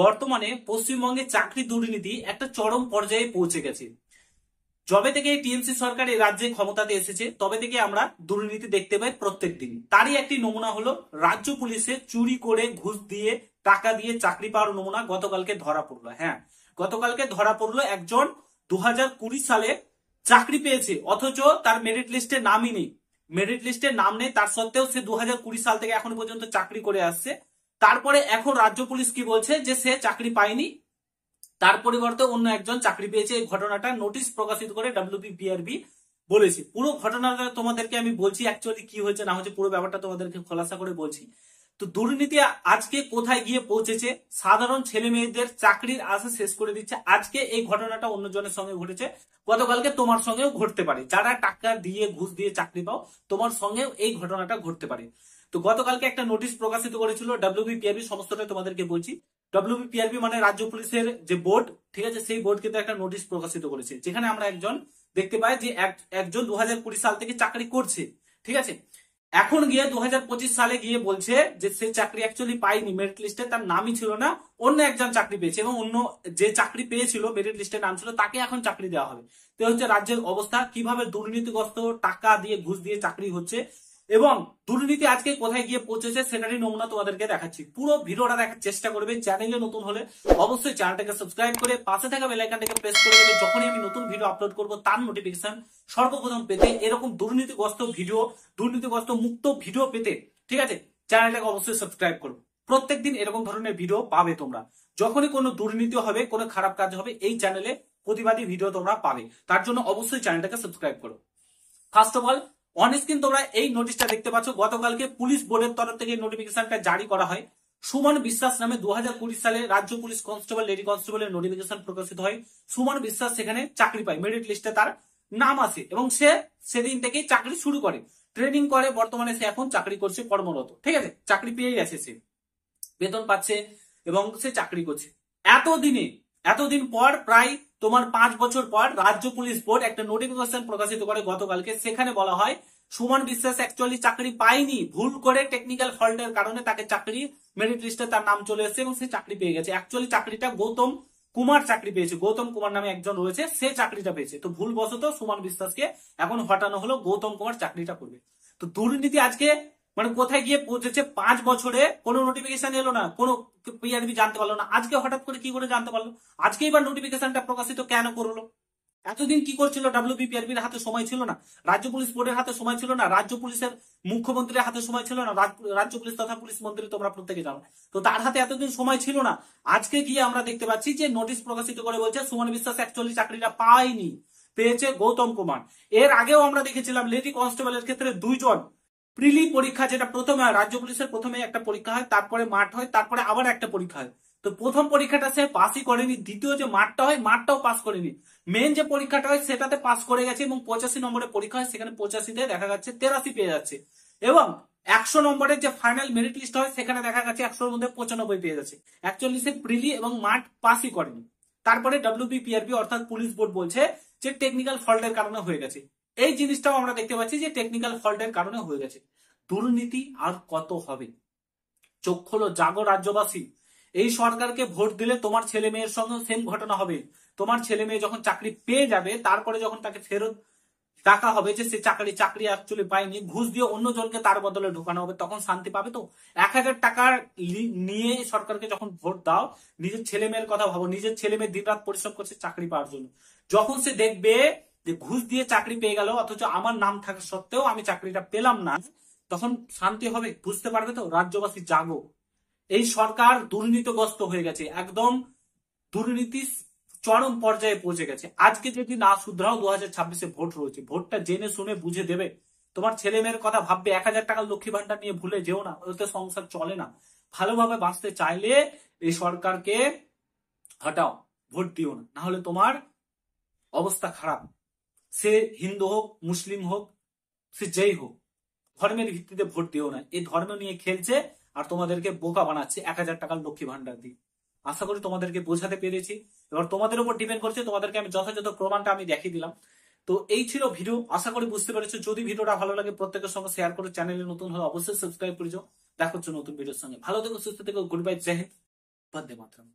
বর্তমানে পশ্চিমবঙ্গে চাকরি দুর্নীতি একটা চরম পর্যায়ে পৌঁছে গেছে। যবে থেকে টিএমসি সরকার এই রাজ্যে ক্ষমতাতে এসেছে তবে থেকে আমরা দুর্নীতি দেখতে পাই প্রত্যেক দিন। তারই একটি নমুনা হলো রাজ্য পুলিশে চুরি করে ঘুষ দিয়ে টাকা দিয়ে চাকরি পাওয়ার নমুনা গতকালকে ধরা পড়লো। হ্যাঁ, গতকালকে ধরা পড়লো একজন 2020 সালে চাকরি পেয়েছে, অথচ তার মেরিট লিস্টে নামই নেই। মেরিট লিস্টে নাম নেই, তার সত্ত্বেও সে 2020 সাল থেকে এখনো পর্যন্ত চাকরি করে আসছে। তারপরে এখন রাজ্য পুলিশ কি বলছে যে সে চাকরি পায়নি, তার পরিবর্তে অন্য একজন চাকরি পেয়েছে। এই ঘটনাটা নোটিশ প্রকাশিত করে ডাব্লিউবিপিআরবি বলেছে। পুরো ঘটনাটা তোমাদেরকে আমি বলছি, অ্যাকচুয়ালি কি হয়েছে না হয়েছে পুরো ব্যাপারটা তোমাদেরকে খোলাসা করে বলছি। তো দুর্নীতি আজকে কোথায় গিয়ে পৌঁছেছে, সাধারণ ছেলে মেয়েদের চাকরির আশা শেষ করে দিচ্ছে। আজকে এই ঘটনাটা অন্যজনের সঙ্গে ঘটেছে, গতকালকে তোমার সঙ্গেও ঘটতে পারে। যারা টাকা দিয়ে ঘুষ দিয়ে চাকরি পাও তোমার সঙ্গেও এই ঘটনাটা ঘটতে পারে। তো গতকালকে একটা নোটিশ প্রকাশিত করেছিল ডাব্লিউবিপিআরবি, সমস্তটা তোমাদেরকে বলছি। ডাব্লিউবিপিআরবি মানে রাজ্য পুলিশের যে বোর্ড, ঠিক আছে, সেই বোর্ড কিন্তু একটা নোটিশ প্রকাশিত করেছে, যেখানে আমরা একজন দেখতে পাই যে একজন 2020 সাল থেকে চাকরি করছে, ঠিক আছে। এখন গিয়ে 2025 সালে গিয়ে বলছে যে সে চাকরি অ্যাকচুয়ালি পায়নি, মেরিট লিস্টে তার নামই ছিল না, অন্য একজন চাকরি পেয়েছে এবং অন্য যে চাকরি পেয়েছিল মেরিট লিস্টে নাম ছিল তাকে এখন চাকরি দেওয়া হবে। তো হচ্ছে রাজ্যের অবস্থা, কিভাবে দুর্নীতিগ্রস্ত টাকা দিয়ে ঘুষ দিয়ে চাকরি হচ্ছে এবং দুর্নীতি আজকে কোথায় গিয়ে পৌঁছেছে সেটারই নমুনা তোমাদেরকে দেখাচ্ছি। পুরো ভিডিওটা দেখার চেষ্টা করবে। চ্যানেলে নতুন হলে অবশ্যই চ্যানেলটাকে সাবস্ক্রাইব করে পাশে থাকা বেল আইকনটাকে প্রেস করে দেবে, যখনই আমি নতুন ভিডিও আপলোড করব তার নোটিফিকেশন সর্বপ্রথম পেতে। এরকম দুর্নীতিগ্রস্ত ভিডিও, দুর্নীতিগ্রস্ত মুক্ত ভিডিও পেতে, ঠিক আছে, চ্যানেলটাকে অবশ্যই সাবস্ক্রাইব করো। প্রত্যেকদিন এরকম ধরনের ভিডিও পাবে তোমরা। যখনই কোনো দুর্নীতি হবে, কোনো খারাপ কাজ হবে, এই চ্যানেলে প্রতিবাদী ভিডিও তোমরা পাবে। তার জন্য অবশ্যই চ্যানেলটাকে সাবস্ক্রাইব করো। First of all on screen তোমরা এই নোটিশটা দেখতে পাচ্ছ। গতকালকে পুলিশ বোর্ডের তরফ থেকে নোটিফিকেশনটা জারি করা হয়। সুমন বিশ্বাস নামে 2020 সালে রাজ্য পুলিশ কনস্টেবল, লেডি কনস্টেবলের নোটিফিকেশন প্রকাশিত হয়। সুমন বিশ্বাস সেখানে চাকরি পায়, মেরিট লিস্টে তার নাম আসে এবং সে সেদিন থেকেই চাকরি শুরু করে, ট্রেনিং করে। বর্তমানে সে এখন চাকরি করছে কর্মরত, ঠিক আছে, চাকরি পেয়ে গেছে, সে বেতন পাচ্ছে এবং সে চাকরি করছে। এতদিন পর, প্রায় তোমার 5 বছর পর রাজ্য পুলিশ বোর্ড একটা নোটিফিকেশন প্রকাশিত করে গতকালকে। সেখানে বলা হয় সুমন বিশ্বাস অ্যাকচুয়ালি চাকরি পায়নি, ভুল করে টেকনিক্যাল ফল্টের কারণে তাকে চাকরি মেরিট লিস্টে তার নাম চলে এসেছে এবং সে চাকরি পেয়ে গেছে। অ্যাকচুয়ালি চাকরিটা গৌতম কুমার চাকরি পেয়েছে, গৌতম কুমার নামে একজন রয়েছে, সে চাকরিটা পেয়েছে। তো ভুলবশত সুমন বিশ্বাসকে এখন হটানো হলো, গৌতম কুমার চাকরিটা করবে। তো দুর্নীতি আজকে মানে কোথায় গিয়ে পৌঁছেছে, 5 বছরে কোনো নোটিফিকেশন এলো না, কোনো পিআরবি জানতে পারলো না, আজকে হঠাৎ করে কি করে জানতে পারলো, আজকে এবার নোটিফিকেশনটা প্রকাশিত কেন করলো? এতদিন কি করছিল? ডাব্লিউবিপিআরবির হাতে সময় ছিল না, রাজ্য পুলিশ বোর্ডের হাতে সময় ছিল না, রাজ্য পুলিশের মুখ্যমন্ত্রীর হাতে সময় ছিল না। রাজ্য পুলিশ তথা পুলিশ মন্ত্রী তোমরা প্রত্যেকে জানো, তো তার হাতে এতদিন সময় ছিল না। আজকে গিয়ে আমরা দেখতে পাচ্ছি যে নোটিশ প্রকাশিত করে বলছে সুমন বিশ্বাস অ্যাকচুয়ালি চাকরিটা পায়নি, পেয়েছে গৌতম কুমার। এর আগেও আমরা দেখেছিলাম লেডি কনস্টেবলের ক্ষেত্রে 2 জন প্রিলি পরীক্ষা, যেটা প্রথমে হয় রাজ্য পুলিশের, প্রথমে একটা পরীক্ষা হয়, তারপরে মাঠ হয়, তারপরে আবার একটা পরীক্ষা হয়। তো প্রথম পরীক্ষাটা সে পাসই করেনি, দ্বিতীয় যে মাঠটা হয় মাঠটাও পাস করেনি, মেন যে পরীক্ষাটা হয় সেটাতে পাস করে গেছে এবং 85 নম্বরের পরীক্ষা হয়, সেখানে 85তে দেখা যাচ্ছে 83 পেয়ে যাচ্ছে এবং 100 নম্বরের যে ফাইনাল মেরিট লিস্ট হয় সেখানে দেখা গেছে 100-র মধ্যে 95 পেয়ে যাচ্ছে। অ্যাকচুয়ালি সে প্রিলি এবং মাঠ পাসই করেনি। তারপরে ডাব্লিউবিপিআরবি অর্থাৎ পুলিশ বোর্ড বলছে যে টেকনিক্যাল ফল্টের কারণে হয়ে গেছে। এই জিনিসটাও আমরা দেখতে পাচ্ছি যে টেকনিক্যাল ফল্টের কারণে হয়ে গেছে। দুর্নীতি আর কত হবে? চোখ খোলো, জাগো রাজ্যবাসী। এই সরকারকে ভোট দিলে তোমার ছেলে মেয়ের সঙ্গে সেম ঘটনা হবে। তোমার ছেলে মেয়ে যখন চাকরি পেয়ে যাবে, তারপরে যখন তাকে ফেরত টাকা হবে যে সে চাকরি অ্যাকচুয়ালি পায়নি, ঘুষ দিয়ে অন্য জনকে তার বদলে ঢোকানো হবে, তখন শান্তি পাবে তো? 1000 টাকা নিয়ে সরকারকে যখন ভোট দাও, নিজের ছেলে মেয়ের কথা ভাবো। নিজের ছেলে মেয়ে দিনরাত পরিশ্রম করছে চাকরি পাওয়ার জন্য, যখন সে দেখবে যে ঘুষ দিয়ে চাকরি পেয়ে গেল অথচ আমার নাম থাকা সত্ত্বেও আমি চাকরিটা পেলাম না, তখন শান্তি হবে? বুঝতে পারবে তো? রাজ্যবাসী জাগো। এই সরকার দুর্নীতিগ্রস্ত হয়ে গেছে, একদম দুর্নীতি চরম পর্যায়ে পৌঁছে গেছে। আজকে যদি না শুধরাও, 2026-এ ভোট রয়েছে, ভোটটা জেনে শুনে বুঝে দেবে। তোমার ছেলে মেয়ের কথা ভাববে। 1000 টাকার লক্ষ্মী ভান্ডার নিয়ে ভুলে যেও না, ওতে সংসার চলে না। ভালোভাবে বাঁচতে চাইলে এই সরকারকে হটাও, ভোট দিও না, না হলে তোমার অবস্থা খারাপ। সে হিন্দু হোক, মুসলিম হোক, সে যেই হোক, ধর্মের ভিত্তিতে ভোট দিও না। এই ধর্ম নিয়ে খেলছে আর তোমাদেরকে বোকা বানাচ্ছে 1000 টাকার লক্ষ্মী ভান্ডার দিয়ে। আশা করি তোমাদেরকে বোঝাতে পেরেছি। এবার তোমাদের উপর ডিপেন্ড করছে, তোমাদেরকে আমি যথাযথ প্রমাণটা আমি দেখিয়ে দিলাম। তো এই ছিল ভিডিও, আশা করি বুঝতে পেরেছো। যদি ভিডিওটা ভালো লাগে প্রত্যেকের সঙ্গে শেয়ার করে, চ্যানেলে নতুন হলে অবশ্যই সাবস্ক্রাইব করে যাও। দেখা হচ্ছে নতুন ভিডিওর সঙ্গে। ভালো থেকো, সুস্থ থেকো, গুড বাই, জয় হিন্দ, বন্দে মাতরম।